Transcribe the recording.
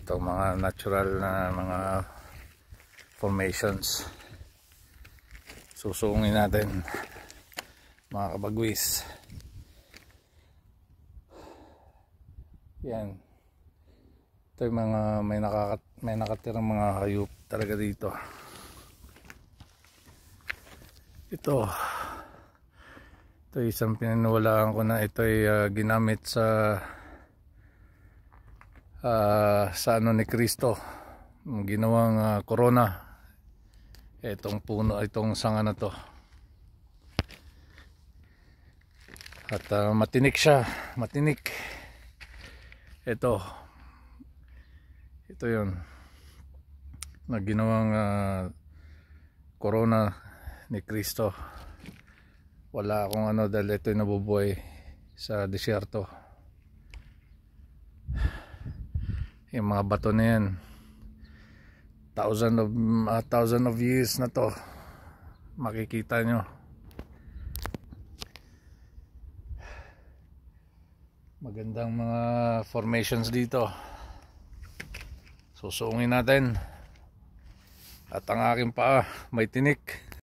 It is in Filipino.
Ito mga natural na mga formations. Susungin natin mga kabagwis. Yan. Ito yung mga may nakatirang mga hayop talaga dito. Ito isang pinaniwalaan ko na ito ay ginamit sa ano ni Kristo, ginawang corona. Itong puno, itong sanga na to, at matinik siya, matinik. Ito yun na ginawang corona ni Kristo. Wala akong ano dahil ito yung nabubuhay sa disyerto. Yung mga bato na yan, thousand of years na to, makikita nyo. Magandang mga formations dito. Susungin natin. At ang aking paa may tinik.